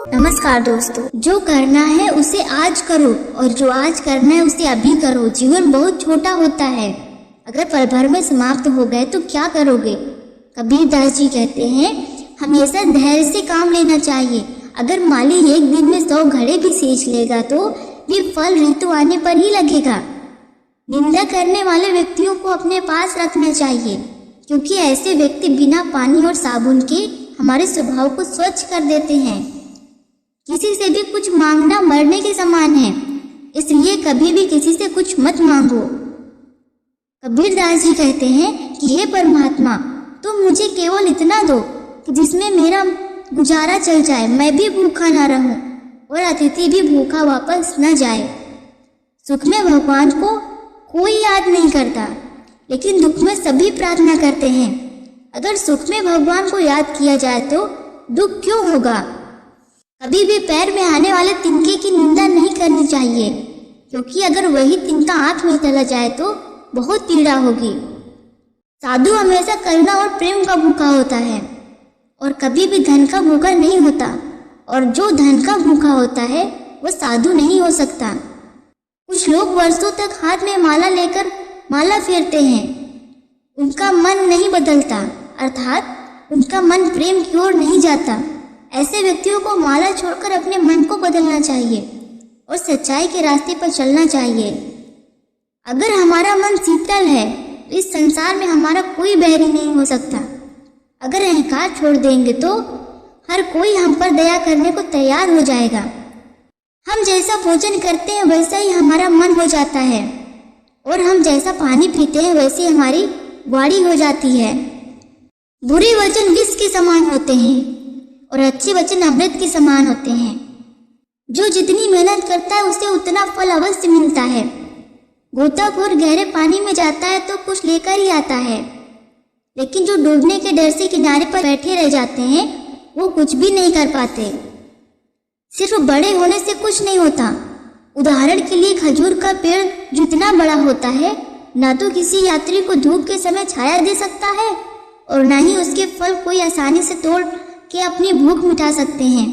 नमस्कार दोस्तों, जो करना है उसे आज करो और जो आज करना है उसे अभी करो। जीवन बहुत छोटा होता है, अगर पल भर में समाप्त हो गए तो क्या करोगे। कबीर दास जी कहते हैं, हमेशा धैर्य से काम लेना चाहिए। अगर माली एक दिन में 100 घड़े भी सींच लेगा तो ये फल ऋतु आने पर ही लगेगा। निंदा करने वाले व्यक्तियों को अपने पास रखना चाहिए, क्योंकि ऐसे व्यक्ति बिना पानी और साबुन के हमारे स्वभाव को स्वच्छ कर देते हैं। किसी से भी कुछ मांगना मरने के समान है, इसलिए कभी भी किसी से कुछ मत मांगो। कबीर दास जी कहते हैं कि हे परमात्मा, तुम मुझे केवल इतना दो कि जिसमें मेरा गुजारा चल जाए, मैं भी भूखा ना रहूं और अतिथि भी भूखा वापस न जाए। सुख में भगवान को कोई याद नहीं करता, लेकिन दुख में सभी प्रार्थना करते हैं। अगर सुख में भगवान को याद किया जाए तो दुख क्यों होगा। कभी भी पैर में आने वाले तिनके की निंदा नहीं करनी चाहिए, क्योंकि अगर वही तिनका आंख में चला जाए तो बहुत पीड़ा होगी। साधु हमेशा करुणा और प्रेम का भूखा होता है और कभी भी धन का भूखा नहीं होता, और जो धन का भूखा होता है वह साधु नहीं हो सकता। कुछ लोग वर्षों तक हाथ में माला लेकर माला फेरते हैं, उनका मन नहीं बदलता, अर्थात उनका मन प्रेम की ओर नहीं जाता। ऐसे व्यक्तियों को माला छोड़कर अपने मन को बदलना चाहिए और सच्चाई के रास्ते पर चलना चाहिए। अगर हमारा मन शीतल है तो इस संसार में हमारा कोई बैरी नहीं हो सकता। अगर अहंकार छोड़ देंगे तो हर कोई हम पर दया करने को तैयार हो जाएगा। हम जैसा भोजन करते हैं वैसा ही हमारा मन हो जाता है, और हम जैसा पानी पीते हैं वैसे हमारी वाणी हो जाती है। बुरे वचन विष के समान होते हैं और अच्छे वचन अमृत के समान होते हैं। जो जितनी मेहनत करता है उसे उतना फल अवश्य मिलता है। गोताखोर गहरे पानी में जाता है तो कुछ लेकर ही आता है, लेकिन जो डूबने के डर से किनारे पर बैठे रह जाते हैं वो कुछ भी नहीं कर पाते। सिर्फ बड़े होने से कुछ नहीं होता। उदाहरण के लिए खजूर का पेड़ जितना बड़ा होता है, ना तो किसी यात्री को धूप के समय छाया दे सकता है और ना ही उसके फल कोई आसानी से तोड़ के अपनी भूख मिटा सकते हैं।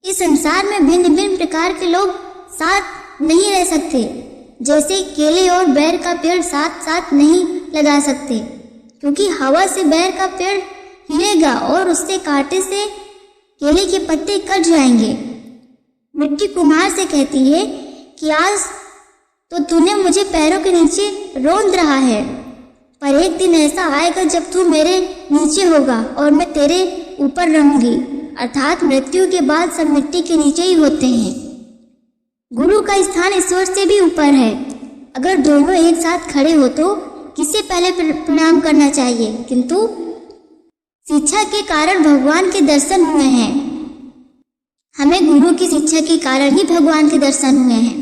इस संसार में भिन्न भिन्न प्रकार के लोग साथ नहीं रह सकते। जैसे केले और बैर का पेड़ साथ साथ नहीं लगा सकते, क्योंकि हवा से बैर का पेड़ हिलेगा और उससे कांटे से केले के पत्ते कट जाएंगे। मिट्टी कुम्हार से कहती है कि आज तो तूने मुझे पैरों के नीचे रौंद रहा है, पर एक दिन ऐसा आएगा जब तू मेरे नीचे होगा और मैं तेरे ऊपर रहूंगी। अर्थात मृत्यु के बाद सब मिट्टी के नीचे ही होते हैं। गुरु का स्थान ईश्वर से भी ऊपर है। अगर दोनों एक साथ खड़े हो तो किसे पहले प्रणाम करना चाहिए, किंतु शिक्षा के कारण भगवान के दर्शन हुए हैं। हमें गुरु की शिक्षा के कारण ही भगवान के दर्शन हुए हैं।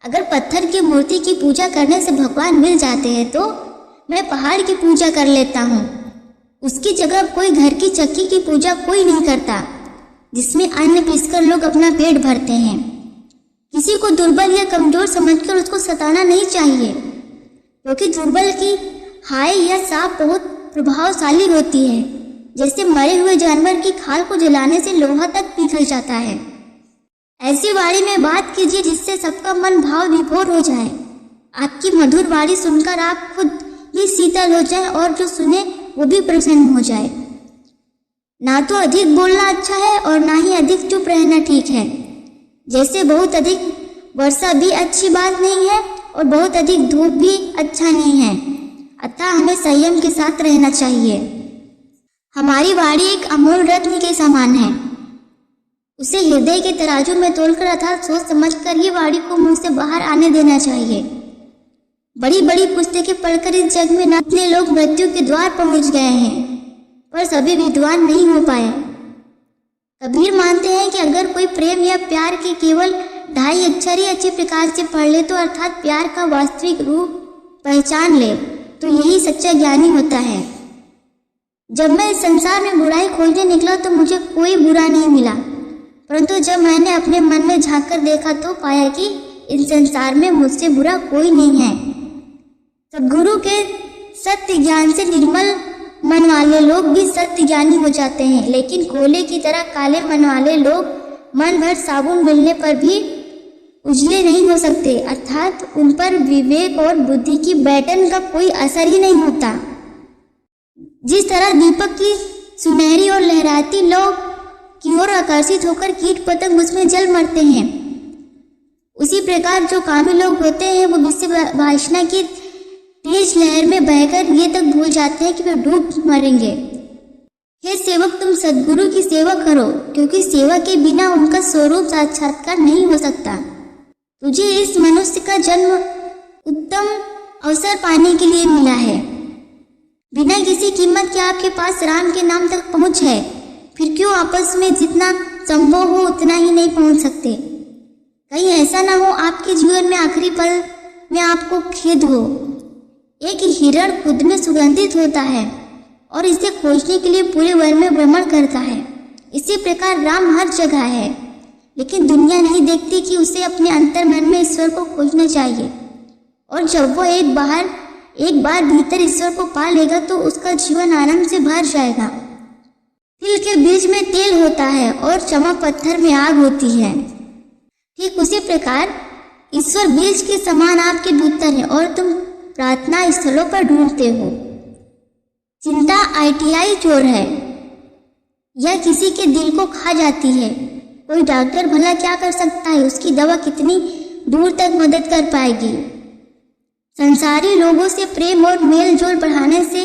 अगर पत्थर की मूर्ति की पूजा करने से भगवान मिल जाते हैं तो मैं पहाड़ की पूजा कर लेता हूँ। उसकी जगह कोई घर की चक्की की पूजा कोई नहीं करता, जिसमें अन्न पीसकर लोग अपना पेट भरते हैं। किसी को दुर्बल या कमजोर समझकर उसको सताना नहीं चाहिए, क्योंकि दुर्बल की हाय या सांप बहुत प्रभावशाली होती है। जैसे मरे हुए जानवर की खाल को जलाने से लोहा तक पिघल जाता है। ऐसी वाणी में बात कीजिए जिससे सबका मन भाव विभोर हो जाए। आपकी मधुर वाणी सुनकर आप खुद भी शीतल हो जाए और जो सुने वो भी प्रसन्न हो जाए। ना तो अधिक बोलना अच्छा है और ना ही अधिक चुप रहना ठीक है। जैसे बहुत अधिक वर्षा भी अच्छी बात नहीं है और बहुत अधिक धूप भी अच्छा नहीं है, अतः हमें संयम के साथ रहना चाहिए। हमारी वाणी एक अमूल्य रत्न के समान है। उसे हृदय के तराजू में तोलकर अर्थात सोच समझकर ही वाणी को मुंह से बाहर आने देना चाहिए। बड़ी बड़ी पुस्तकें पढ़कर इस जग में इतने लोग मृत्यु के द्वार पहुंच गए हैं, पर सभी विद्वान नहीं हो पाए। कबीर मानते हैं कि अगर कोई प्रेम या प्यार के केवल 2.5 अक्षर ही अच्छे प्रकार से पढ़ ले तो अर्थात प्यार का वास्तविक रूप पहचान ले, तो यही सच्चा ज्ञानी होता है। जब मैं इस संसार में बुराई खोजने निकला तो मुझे कोई बुरा नहीं मिला, परंतु जब मैंने अपने मन में झांक कर देखा तो पाया कि इस संसार में मुझसे बुरा कोई नहीं है। सद्गुरु के सत्य ज्ञान से निर्मल मन वाले लोग भी सत्य ज्ञानी हो जाते हैं, लेकिन कोयले की तरह काले मन वाले लोग मन भर साबुन मिलने पर भी उजले नहीं हो सकते, अर्थात उन पर विवेक और बुद्धि की बैटन का कोई असर ही नहीं होता। जिस तरह दीपक की सुनहरी और लहराती लौ की ओर आकर्षित होकर कीट पतंग उसमें जल मरते हैं, उसी प्रकार जो कामी लोग होते हैं वो विषय वासना की तेज लहर में बहकर ये तक भूल जाते हैं कि वे डूब मरेंगे। हे सेवक, तुम सद्गुरु की सेवा करो, क्योंकि सेवा के बिना उनका स्वरूप साक्षात्कार नहीं हो सकता। तुझे इस मनुष्य का जन्म उत्तम अवसर पाने के लिए मिला है। बिना किसी कीमत के आपके पास राम के नाम तक पहुंच है, फिर क्यों आपस में जितना संभव हो उतना ही नहीं पहुंच सकते? कहीं ऐसा ना हो आपके जीवन में आखिरी पल में आपको खेद हो। एक हिरण खुद में सुगंधित होता है और इसे खोजने के लिए पूरे वन में भ्रमण करता है। इसी प्रकार राम हर जगह है, लेकिन दुनिया नहीं देखती कि उसे अपने अंतर मन में ईश्वर को खोजना चाहिए। और जब वो एक बार भीतर ईश्वर को पा लेगा तो उसका जीवन आनंद से भर जाएगा। तिल के बीज में तेल होता है और चमक पत्थर में आग होती है। ठीक उसी प्रकार ईश्वर बीज के समान आपके भीतर है और तुम प्रार्थना स्थलों पर ढूंढते हो। चिंता ITI चोर है, यह किसी के दिल को खा जाती है। कोई डॉक्टर भला क्या कर सकता है, उसकी दवा कितनी दूर तक मदद कर पाएगी? संसारी लोगों से प्रेम और मेल जोल बढ़ाने से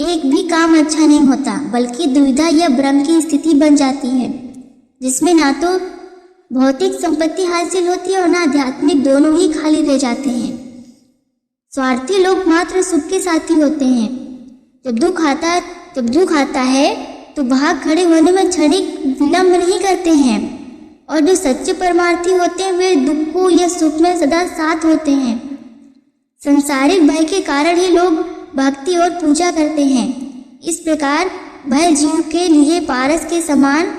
एक भी काम अच्छा नहीं होता, बल्कि दुविधा या भ्रम की स्थिति बन जाती है, जिसमें ना तो भौतिक संपत्ति हासिल होती है और ना आध्यात्मिक, दोनों ही खाली रह जाते हैं। स्वार्थी लोग मात्र सुख के साथी होते हैं। जब दुख आता है तो भाग खड़े होने में क्षणिक विलंब नहीं करते हैं, और जो सच्चे परमार्थी होते हैं वे दुखों या सुख में सदा साथ होते हैं। संसारिक भय के कारण ही लोग भक्ति और पूजा करते हैं। इस प्रकार भय जीव के लिए पारस के समान,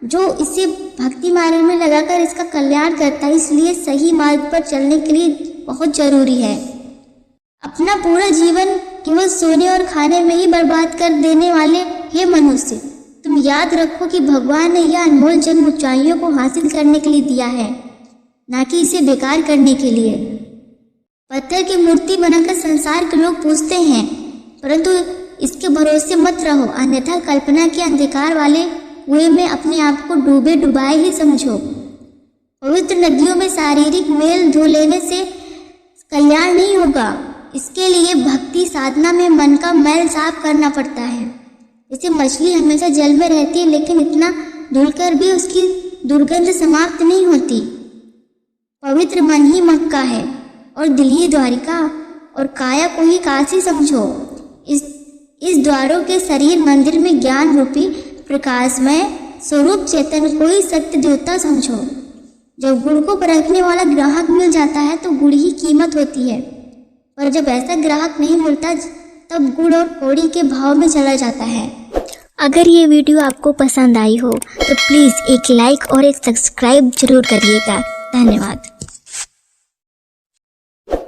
जो इसे भक्ति मार्ग में लगाकर इसका कल्याण करता है। इसलिए सही मार्ग पर चलने के लिए बहुत जरूरी है। अपना पूरा जीवन केवल सोने और खाने में ही बर्बाद कर देने वाले हे मनुष्य, तुम याद रखो कि भगवान ने यह अनमोल जन्म ऊंचाइयों को हासिल करने के लिए दिया है, ना कि इसे बेकार करने के लिए। पत्थर की मूर्ति बनाकर संसार के लोग पूजते हैं, परंतु इसके भरोसे मत रहो, अन्यथा कल्पना के अंधकार वाले कुएं में अपने आप को डुबाए ही समझो। पवित्र नदियों में शारीरिक मेल धो लेने से कल्याण नहीं होगा। इसके लिए भक्ति साधना में मन का मैल साफ करना पड़ता है। जैसे मछली हमेशा जल में रहती है, लेकिन इतना धुलकर भी उसकी दुर्गंध समाप्त नहीं होती। पवित्र मन ही मक्का है और दिल ही द्वारिका, और काया को ही काशी समझो। इस द्वारों के शरीर मंदिर में ज्ञान रूपी प्रकाशमय स्वरूप चेतन को ही सत्य देवता समझो। जब गुड़ को परखने वाला ग्राहक मिल जाता है तो गुड़ ही कीमत होती है, पर जब ऐसा ग्राहक नहीं मिलता तब गुड़ और कौड़ी के भाव में चला जाता है। अगर ये वीडियो आपको पसंद आई हो तो प्लीज़ एक लाइक और एक सब्सक्राइब जरूर करिएगा। धन्यवाद।